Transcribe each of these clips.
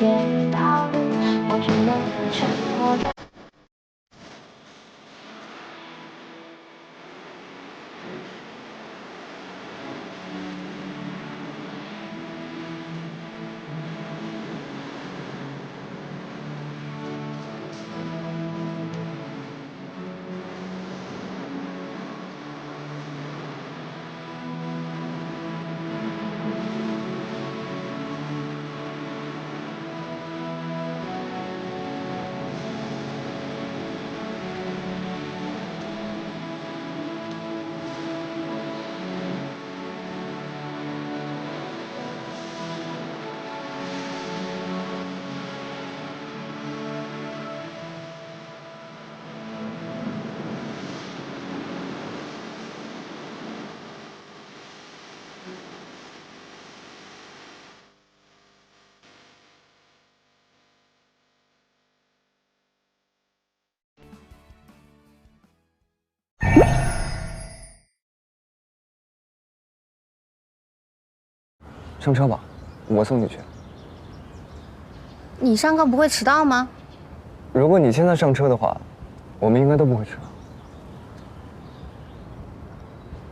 点道理，我只能沉默的。上车吧，我送你去。你上课不会迟到吗？如果你现在上车的话，我们应该都不会迟到。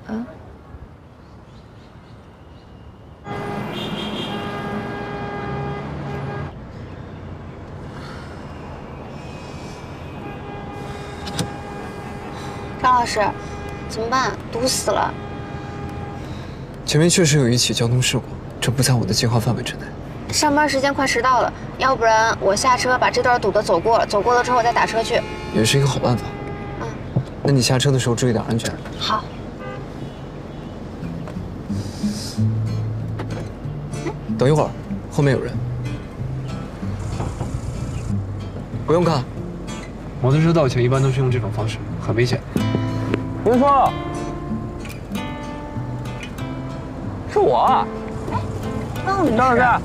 嗯。张老师，怎么办？堵死了。前面确实有一起交通事故，这不在我的计划范围之内。上班时间快迟到了，要不然我下车把这段堵的走过了，走过了之后我再打车去。也是一个好办法。嗯。那你下车的时候注意点安全。好。等一会儿，后面有人。不用看。摩托车盗窃一般都是用这种方式，很危险。别说了，是我。张老师。哎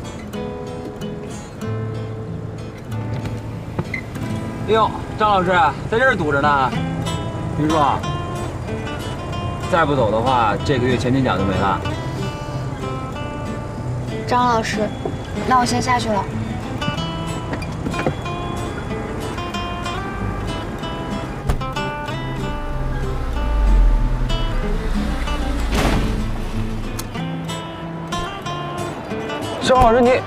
呦，张老师在这儿堵着呢。于叔，再不走的话，这个月前景奖就没了。张老师，那我先下去了。张老师，你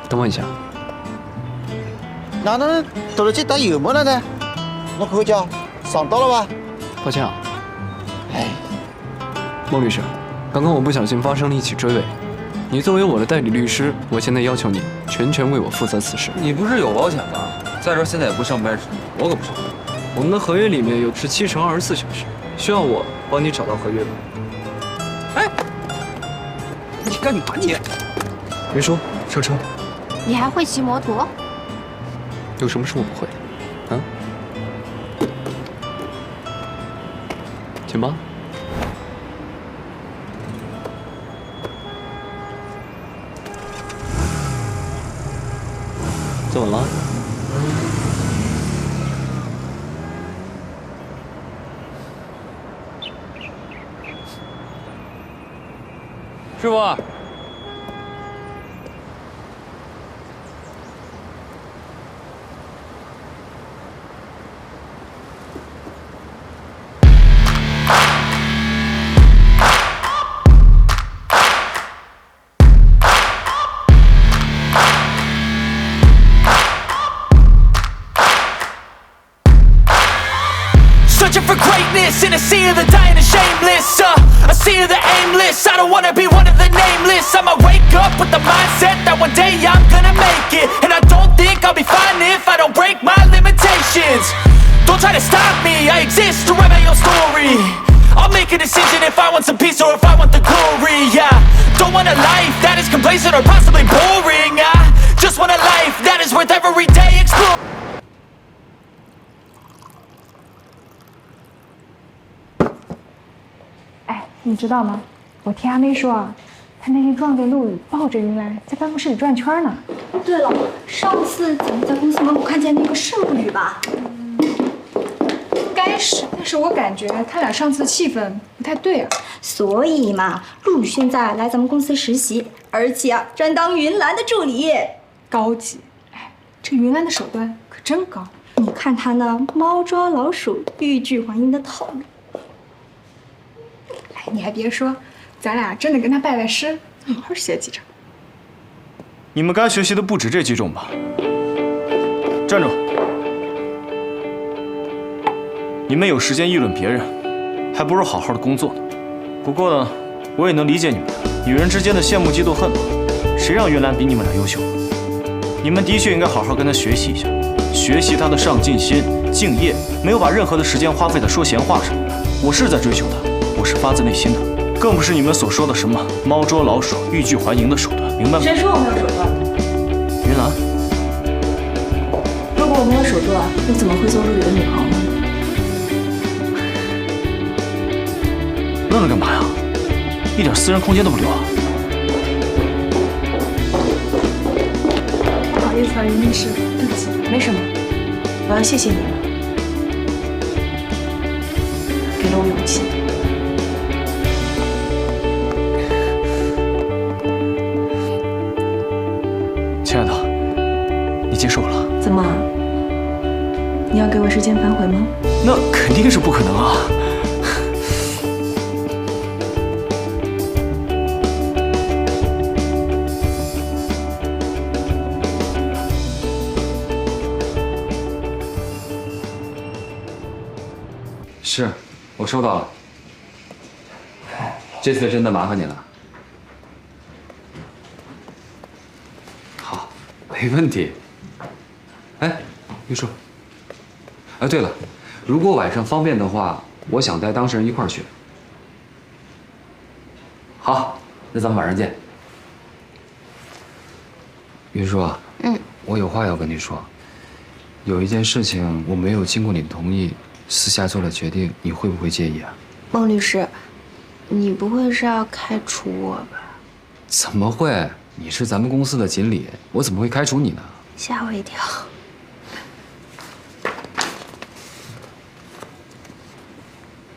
等我一下。哪能到了这打油门了呢？我口角上到了吧？抱歉啊。哎，孟律师，刚刚我不小心发生了一起追尾，你作为我的代理律师，我现在要求你全权为我负责此事。你不是有保险吗？再说现在也不上班时，我可不上班。我们的合约里面有17乘24小时，需要我帮你找到合约吗？哎，你干嘛你？别说，上车。你还会骑摩托？有什么是我不会的？啊？请吧。坐稳了。师傅。Searching for greatness in a sea of the dying and shameless, a sea of the aimless. I don't wanna be one of the nameless. I'ma wake up with the mindset that one day I'm gonna make it. And I don't think I'll be fine if I don't break my limitations. Don't try to stop me, I exist to write my own story. I'll make a decision if I want some peace or if I want the glory. Yeah, don't want a life that is complacent or possibly boring. I just want a life that is worth every day exploring. 你知道吗？我听阿妹说啊，她那天撞见陆羽抱着云兰在办公室里转圈呢。对了，上次咱们在公司门口看见那个是陆羽吧？该但是我感觉他俩上次气氛不太对啊。所以嘛，陆宇现在来咱们公司实习，而且啊，专当云兰的助理，高级。哎，这云兰的手段可真高。你看他那猫捉老鼠、欲拒还迎的套路。哎，你还别说，咱俩真的跟他拜拜师，好好学几招。你们该学习的不止这几种吧？站住！你们有时间议论别人，还不如好好的工作呢。不过呢，我也能理解你们，女人之间的羡慕、嫉妒、恨嘛。谁让云兰比你们俩优秀？你们的确应该好好跟她学习一下，学习她的上进心、敬业，没有把任何的时间花费在说闲话上。我是在追求她，我是发自内心的，更不是你们所说的什么猫捉老鼠、欲拒还迎的手段，明白吗？谁说我没有手段？云兰，如果我没有手段，又怎么会做陆宇的女朋友呢？愣着干嘛呀？一点私人空间都不留啊！不好意思啊，云律师，对不起。没什么，我要谢谢你们，给了我勇气。亲爱的，你接受了？怎么？你要给我时间反悔吗？那肯定是不可能啊！是，我收到了。这次真的麻烦你了。好，没问题。哎，玉树。哎，对了，如果晚上方便的话，我想带当事人一块儿去。好，那咱们晚上见。云舒啊，我有话要跟你说。有一件事情我没有经过你的同意，私下做了决定，你会不会介意啊？孟律师，你不会是要开除我吧？怎么会？你是咱们公司的经理，我怎么会开除你呢？吓我一跳。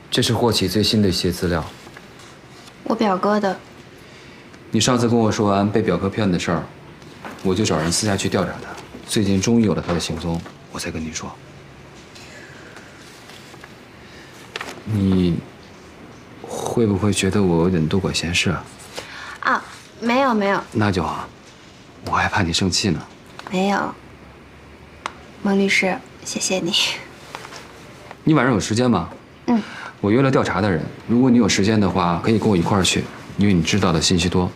这是霍启最新的一些资料。我表哥的。你上次跟我说完被表哥骗的事儿，我就找人私下去调查他。最近终于有了他的行踪，我才跟你说。你会不会觉得我有点多管闲事啊？啊，没有没有。那就好，我还怕你生气呢。没有。孟律师，谢谢你。你晚上有时间吗？我约了调查的人，如果你有时间的话，可以跟我一块儿去，因为你知道的信息多，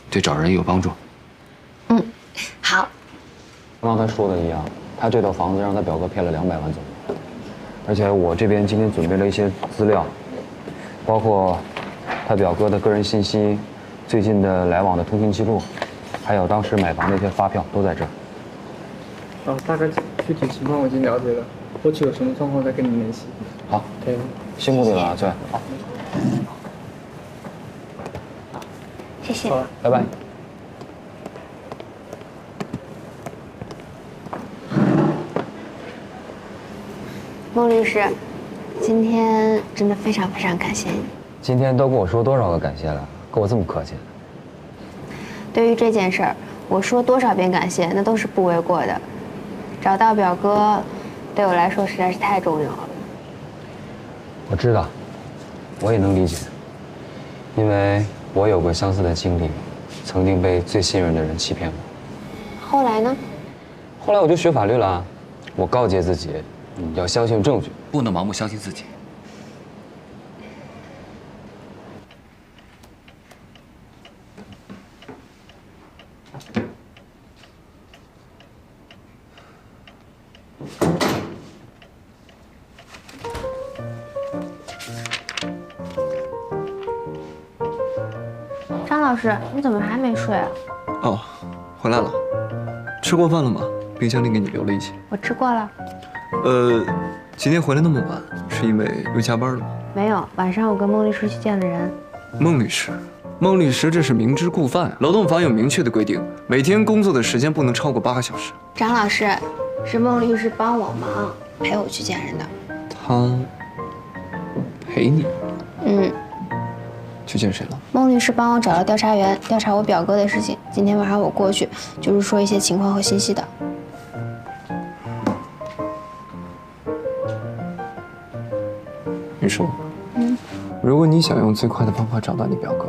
对找人有帮助。好。跟刚才说的一样，他这套房子让他表哥骗了200万左右，而且我这边今天准备了一些资料，包括他表哥的个人信息、最近的来往的通讯记录，还有当时买房的一些发票都在这儿。大概具体情况我已经了解了，后期有什么状况再跟你联系。好，辛苦你了，翠。好，谢谢。拜拜。孟律师，今天真的非常非常感谢你。今天都跟我说多少个感谢了，跟我这么客气。对于这件事儿，我说多少遍感谢，那都是不为过的。找到表哥，对我来说实在是太重要了。我知道，我也能理解，因为我有过相似的经历，曾经被最信任的人欺骗过。后来呢？后来我就学法律了，我告诫自己，要相信证据，不能盲目相信自己。张老师，你怎么还没睡啊？哦，回来了。吃过饭了吗？冰箱里给你留了一些。我吃过了。今天回来那么晚，是因为又加班了吗？没有，晚上我跟孟律师去见了人。孟律师，孟律师这是明知故犯。劳动法有明确的规定，每天工作的时间不能超过8个小时。张老师，是孟律师帮我忙，陪我去见人的。他陪你？嗯。去见谁了？孟律师帮我找了调查员，调查我表哥的事情。今天晚上我过去，就是说一些情况和信息的。云舒，如果你想用最快的方法找到你表哥，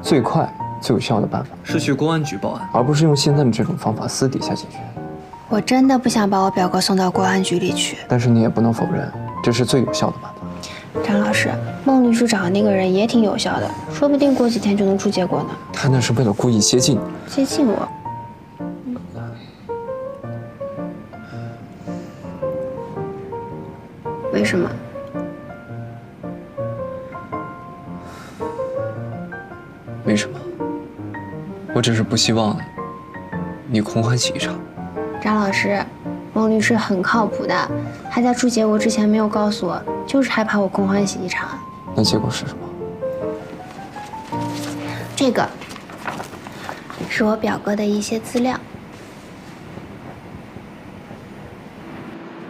最快最有效的办法是去公安局报案，而不是用现在的这种方法私底下解决。我真的不想把我表哥送到公安局里去，但是你也不能否认，这是最有效的办法。张老师，孟律师找的那个人也挺有效的，说不定过几天就能出结果呢。他那是为了故意接近你。接近我？为什么？为什么？我只是不希望你空欢喜一场。张老师，孟律师很靠谱的，他在出结果之前没有告诉我，就是害怕我空欢喜一场。那结果是什么？这个是我表哥的一些资料。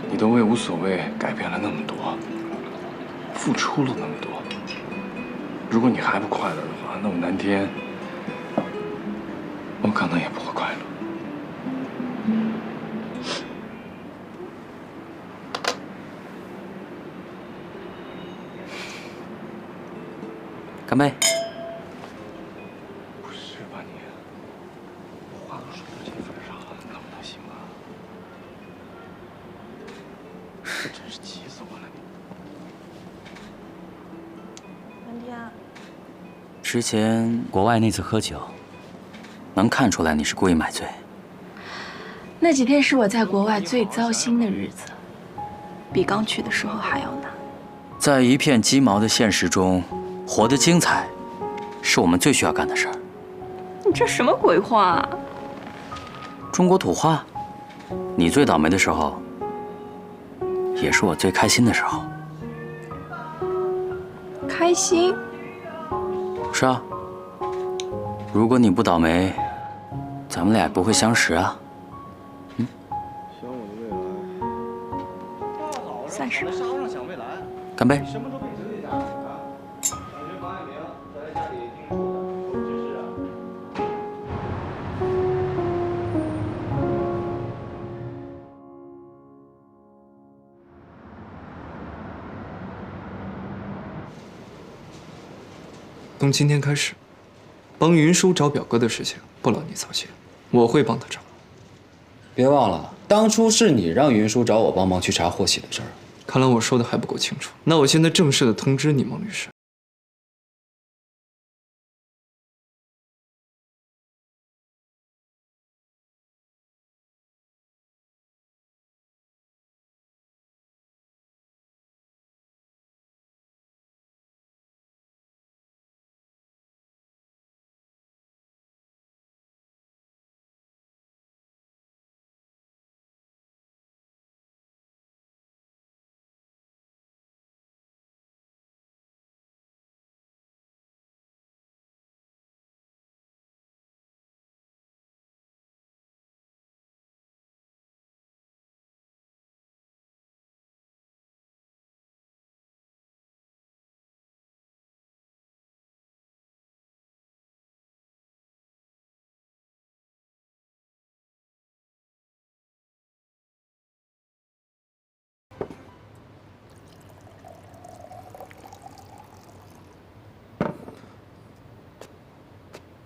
你都为无所谓改变了那么多，付出了那么多。如果你还不快乐的话，那我南天，我可能也不会快乐。干杯！不是吧你？话都说到这份上了，能不能行啊？这真是气死我了你！南天，之前国外那次喝酒，能看出来你是故意买醉。那几天是我在国外最糟心的日子，比刚去的时候还要难。在一片鸡毛的现实中，活得精彩，是我们最需要干的事儿。你这什么鬼话啊？中国土话，你最倒霉的时候，也是我最开心的时候。开心？是啊，如果你不倒霉，咱们俩也不会相识啊。算是吧。干杯！从今天开始，帮云舒找表哥的事情不劳你操心，我会帮他找。别忘了，当初是你让云舒找我帮忙去查霍喜的事儿。看来我说的还不够清楚，那我现在正式的通知你，孟律师。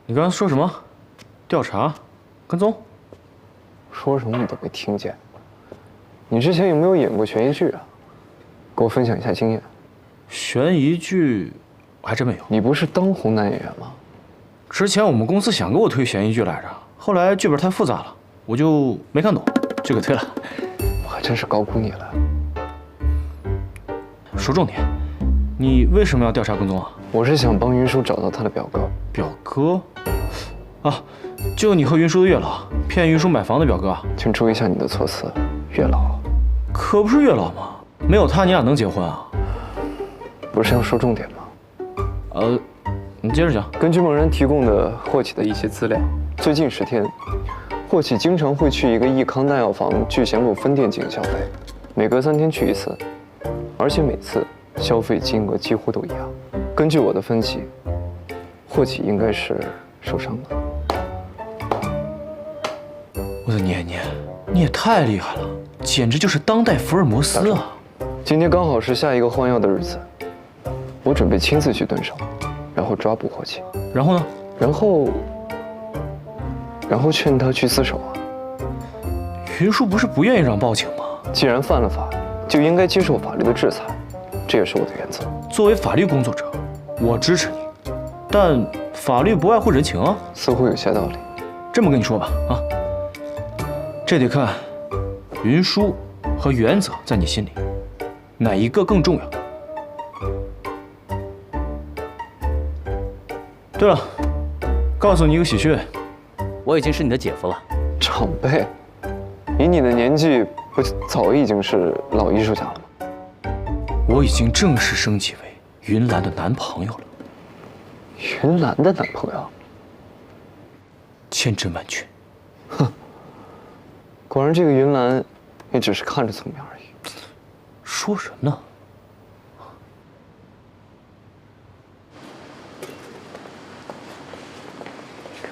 你刚刚说什么？调查？跟踪？说什么你都没听见。你之前有没有演过悬疑剧啊？给我分享一下经验。悬疑剧，我还真没有。你不是当红男演员吗？之前我们公司想给我推悬疑剧来着，后来剧本太复杂了，我就没看懂，就给推了。我还真是高估你了。说重点，你为什么要调查跟踪啊？我是想帮云舒找到他的表哥。表哥？啊，就你和云舒的月老骗云舒买房的表哥啊？请注意一下你的措辞，月老。可不是月老吗？没有他，你俩能结婚啊？不是要说重点吗？你接着讲。根据某人提供的霍启的一些资料，最近10天，霍启经常会去一个益康大药房聚贤路分店进行消费，每隔3天去一次，而且每次消费金额几乎都一样。根据我的分析，霍启应该是受伤了。我的年年，你也太厉害了，简直就是当代福尔摩斯啊！今天刚好是下一个换药的日子，我准备亲自去蹲守，然后抓捕霍启。然后呢？然后劝他去自首啊。云舒不是不愿意让报警吗？既然犯了法，就应该接受法律的制裁，这也是我的原则。作为法律工作者，我支持你，但法律不外乎人情啊。似乎有些道理。这么跟你说吧，啊，这得看云舒和原则在你心里哪一个更重要。对了，告诉你一个喜讯，我已经是你的姐夫了。长辈，以你的年纪，不早已经是老艺术家了吗？我已经正式升级为云兰的男朋友了。云兰的男朋友？千真万确。哼，果然这个云兰也只是看着层面而已。说人呢？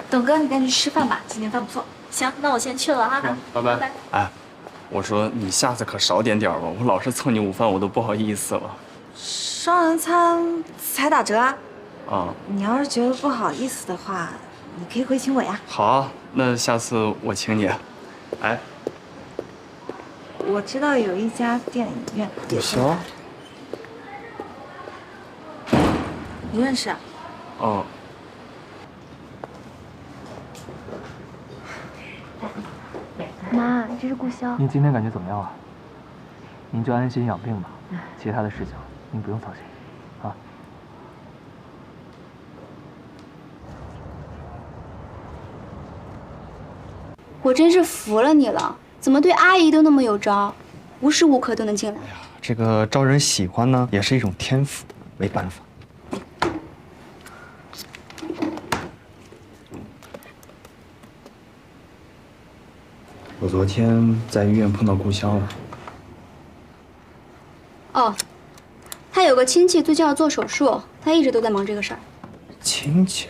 董哥，你赶紧去吃饭吧，今天饭不错。行，那我先去了啊。拜拜。哎，我说你下次可少点点吧，我老是蹭你午饭，我都不好意思了。双人餐才打折啊！啊，你要是觉得不好意思的话，你可以回请我呀。好啊，那下次我请你。哎，我知道有一家电影院。不行。你认识啊？哦。妈，这是顾潇。您今天感觉怎么样啊？您就安心养病吧，其他的事情您不用操心，啊。我真是服了你了，怎么对阿姨都那么有招，无时无刻都能进来。这个招人喜欢呢，也是一种天赋，没办法。我昨天在医院碰到顾潇了。哦，他有个亲戚最近要做手术，他一直都在忙这个事儿。亲戚？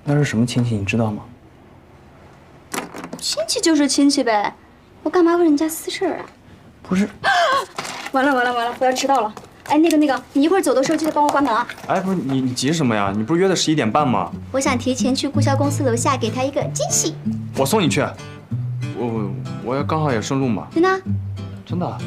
那是什么亲戚？你知道吗？亲戚就是亲戚呗，我干嘛问人家私事啊？不是。完了，我要迟到了。哎，那个，你一会儿走的时候记得帮我关门啊。哎，不是你急什么呀？你不是约的11点半吗？我想提前去顾潇公司楼下给他一个惊喜。我送你去。我刚好也顺路嘛。真的？真的。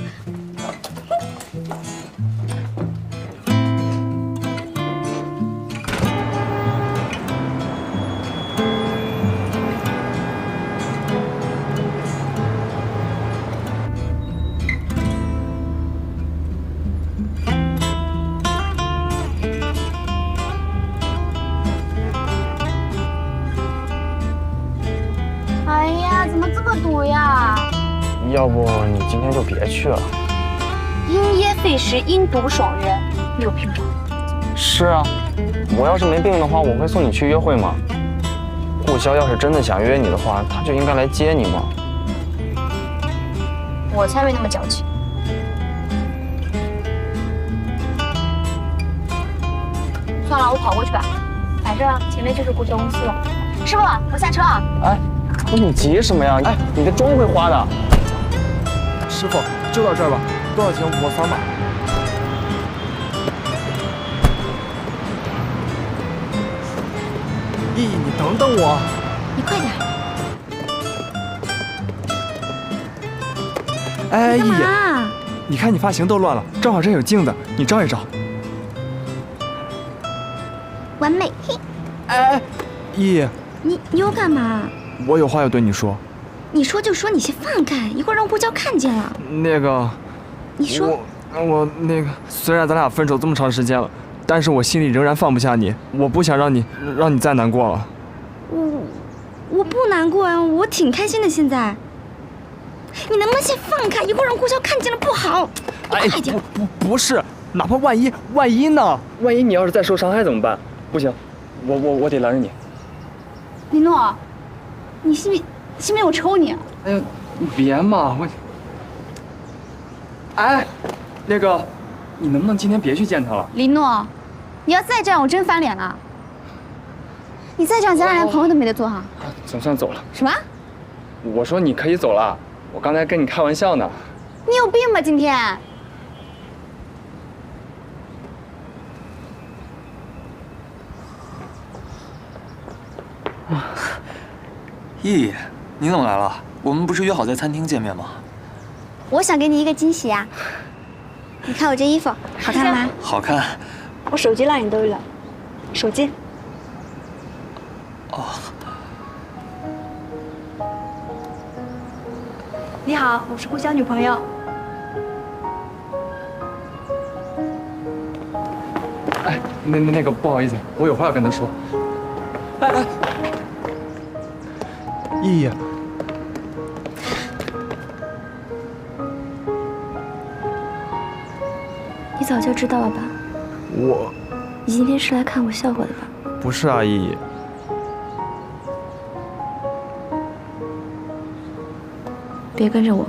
哎呀，怎么这么堵呀？要不你今天就别去了。因噎废食，因毒爽人，你有病吧？是啊，我要是没病的话，我会送你去约会吗？顾潇要是真的想约你的话，他就应该来接你嘛。我才没那么矫情。算了，我跑过去吧，反正前面就是顾潇公司了。师傅，我下车啊。哎，你急什么呀？哎，你的妆会花的。师傅，就到这儿吧，多少钱我扫码。依依，你等等我。你快点。哎，依依，啊，你看你发型都乱了，正好这有镜子，你照一照。完美。嘿。哎，依依，你要干嘛？我有话要对你说。你说就说，你先放开，一会儿让顾潇看见了。那个，你说我那个，虽然咱俩分手这么长时间了，但是我心里仍然放不下你，我不想让你再难过了。我不难过啊，我挺开心的。现在，你能不能先放开？一会儿让顾潇看见了不好。哎，快点！不是，哪怕万一呢？万一你要是再受伤害怎么办？不行，我得拦着你。李诺，你信不信我抽你？哎呀，你别嘛，我。哎，那个，你能不能今天别去见他了？林诺，你要再这样，我真翻脸了。你再这样，咱俩连朋友都没得做哈。总算走了。什么？我说你可以走了，我刚才跟你开玩笑呢。你有病吧？今天？易，你怎么来了？我们不是约好在餐厅见面吗？我想给你一个惊喜呀！你看我这衣服好看吗？好看。我手机让你兜了，手机。哦。你好，我是顾潇女朋友。哎，那个不好意思，我有话要跟他说。哎，依依。你早就知道了吧？你今天是来看我笑话的吧？不是啊，依依。别跟着我。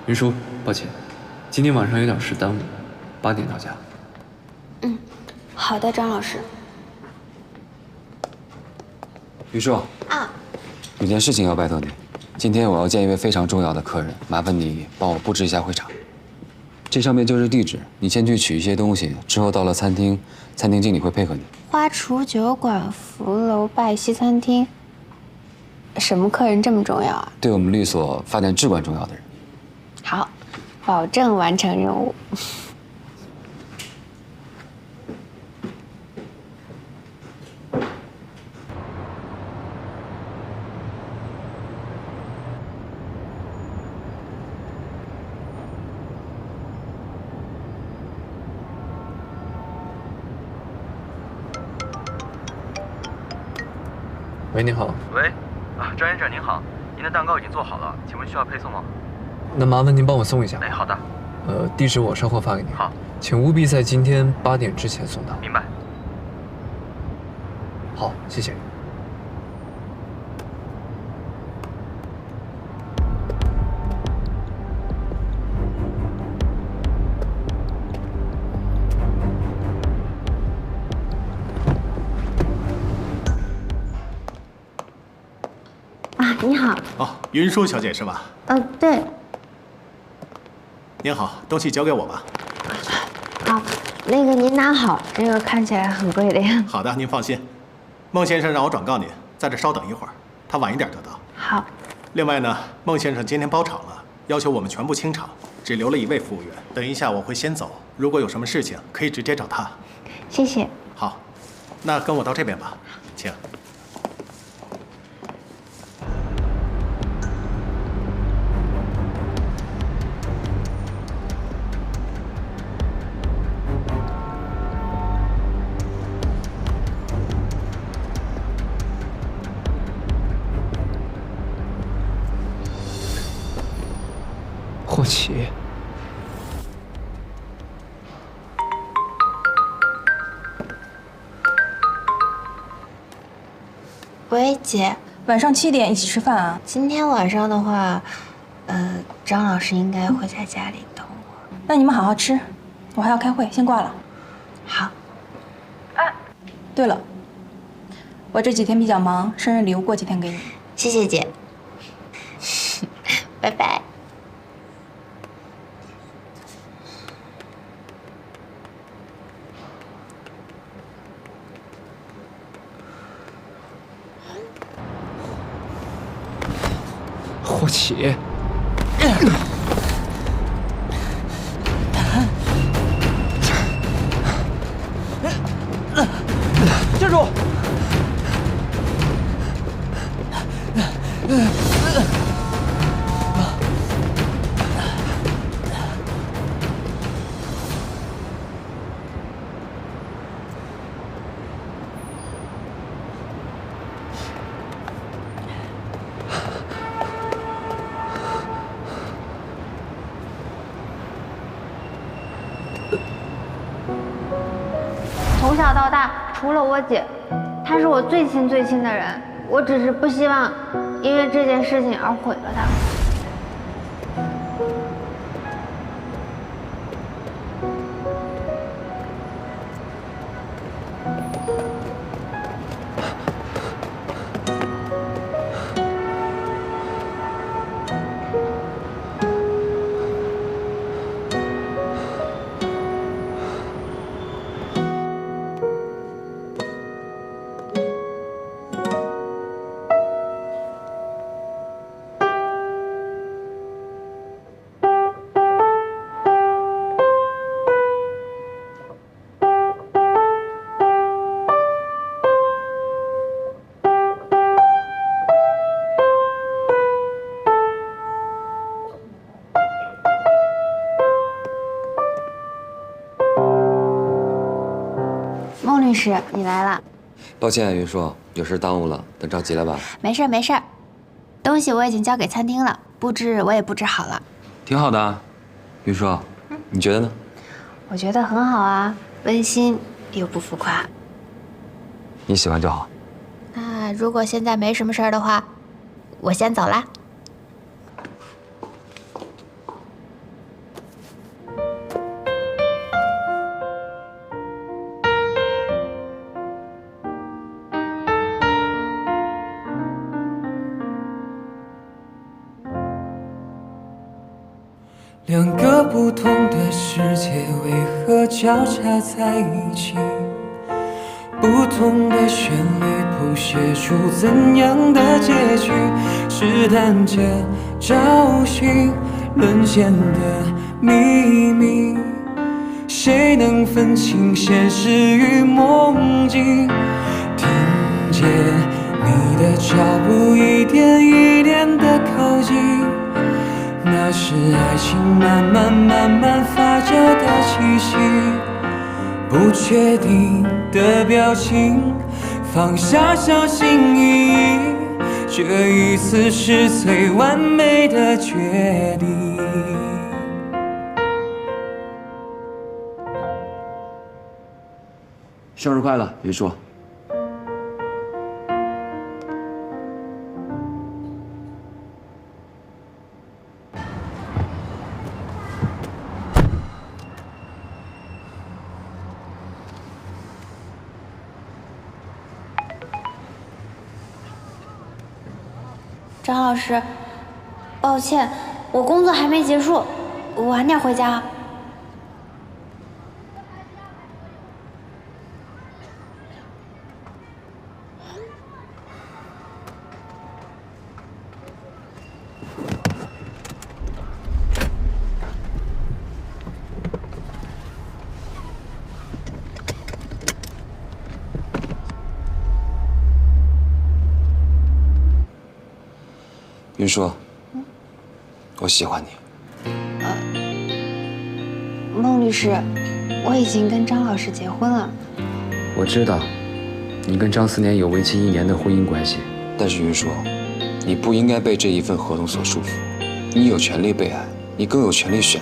云舒，抱歉，今天晚上有点事耽误，8点到家。嗯，好的，张老师。于硕啊，有件事情要拜托你，今天我要见一位非常重要的客人，麻烦你帮我布置一下会场。这上面就是地址，你先去取一些东西，之后到了餐厅，餐厅经理会配合你。花厨酒馆福楼拜西餐厅，什么客人这么重要啊？对我们律所发展至关重要的人。好，保证完成任务。喂，你好。喂，张先生您好，您的蛋糕已经做好了，请问需要配送吗？那麻烦您帮我送一下。哎，好的。地址我稍后发给你。好，请务必在今天8点之前送到。明白。好，谢谢。啊，你好。哦，云舒小姐是吧？对。您好，东西交给我吧。好，那个您拿好，这个看起来很贵的呀。好的，您放心。孟先生让我转告您，在这稍等一会儿，他晚一点就到。好。另外呢，孟先生今天包场了，要求我们全部清场，只留了1位服务员。等一下我会先走，如果有什么事情可以直接找他。谢谢。好，那跟我到这边吧，请。霍启，喂，姐，晚上7点一起吃饭啊？今天晚上的话，张老师应该会在家里等我。那你们好好吃，我还要开会，先挂了。好。哎，对了，我这几天比较忙，生日礼物过几天给你。谢谢姐。拜拜。霍启，站住！从小到大，除了我姐，他是我最亲最亲的人，我只是不希望因为这件事情而毁了他。孟律师，你来了。抱歉，云硕，有事耽误了，等着急了吧？没事没事，东西我已经交给餐厅了，布置我也布置好了。挺好的，云硕，你觉得呢？我觉得很好啊，温馨又不浮夸。你喜欢就好。那如果现在没什么事儿的话，我先走啦。两个不同的世界为何交叉在一起？不同的旋律谱写出怎样的结局？试探着找寻沦陷的秘密，谁能分清现实与梦境？听见你的脚步一点一点的靠近，那是爱情慢慢发酵的气息，不确定的表情，放下小心翼翼，这一次是最完美的决定。生日快乐，云硕。张老师，抱歉，我工作还没结束，我晚点回家。云硕，我喜欢你。孟律师，我已经跟张老师结婚了。我知道，你跟张思年有为期1年的婚姻关系，但是云硕，你不应该被这一份合同所束缚。你有权利被爱，你更有权利选。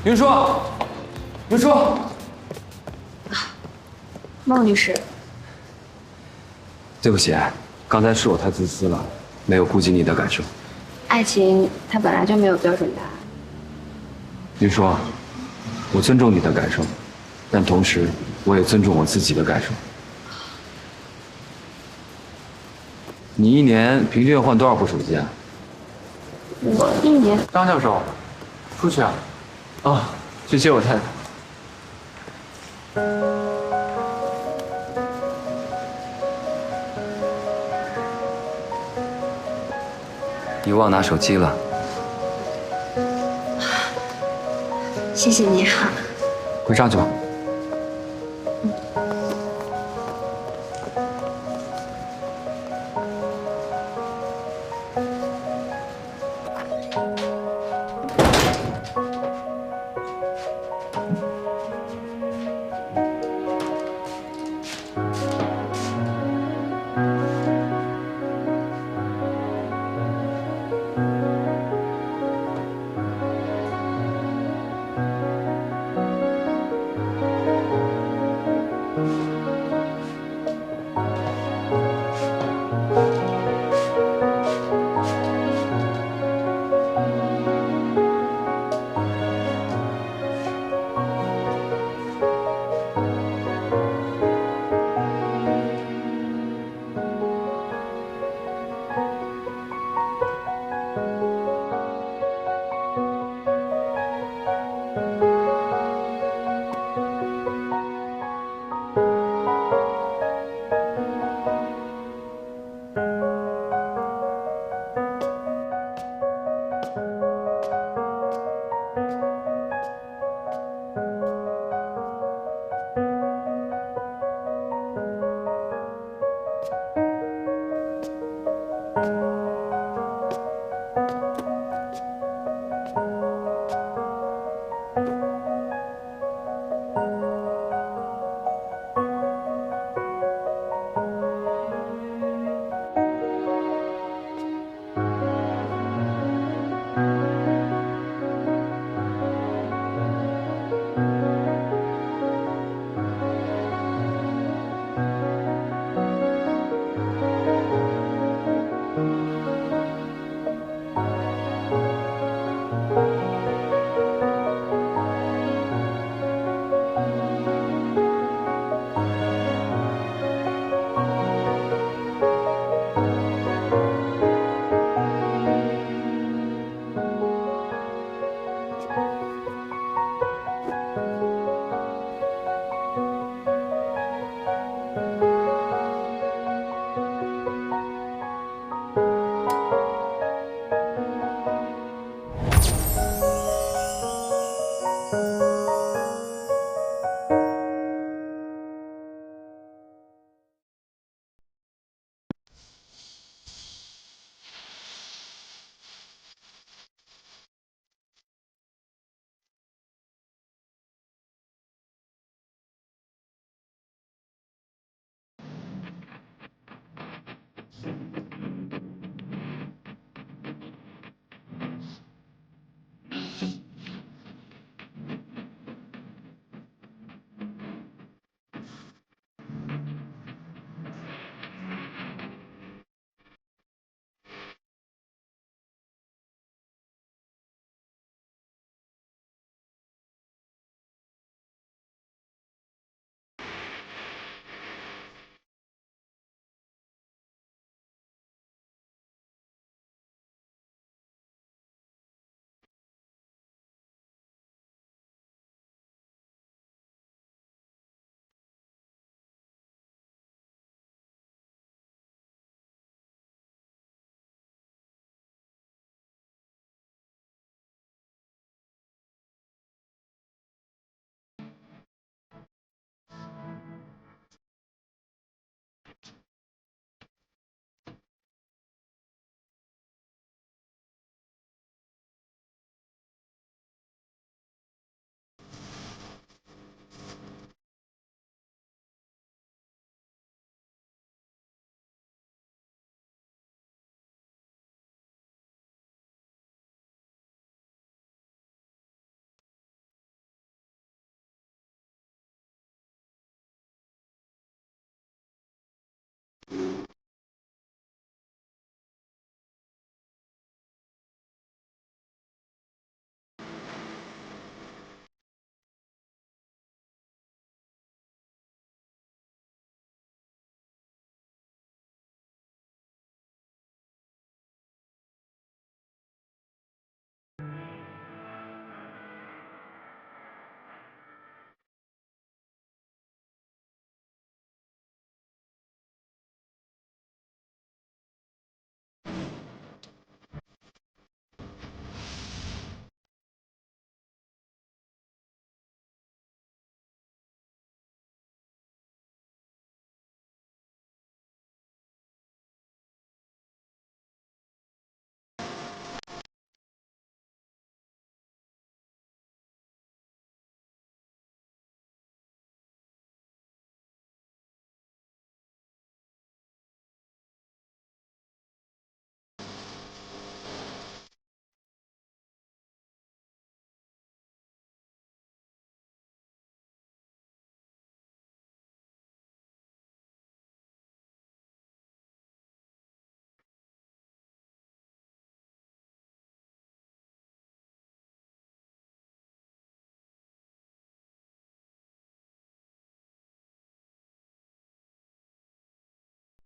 云舒，云舒，孟律师，对不起，刚才是我太自私了，没有顾及你的感受。爱情它本来就没有标准答案。云舒，我尊重你的感受，但同时我也尊重我自己的感受。你一年平均要换多少部手机啊？我一年。张教授，出去啊！啊，去接我太太。你忘拿手机了？谢谢你啊。快上去吧。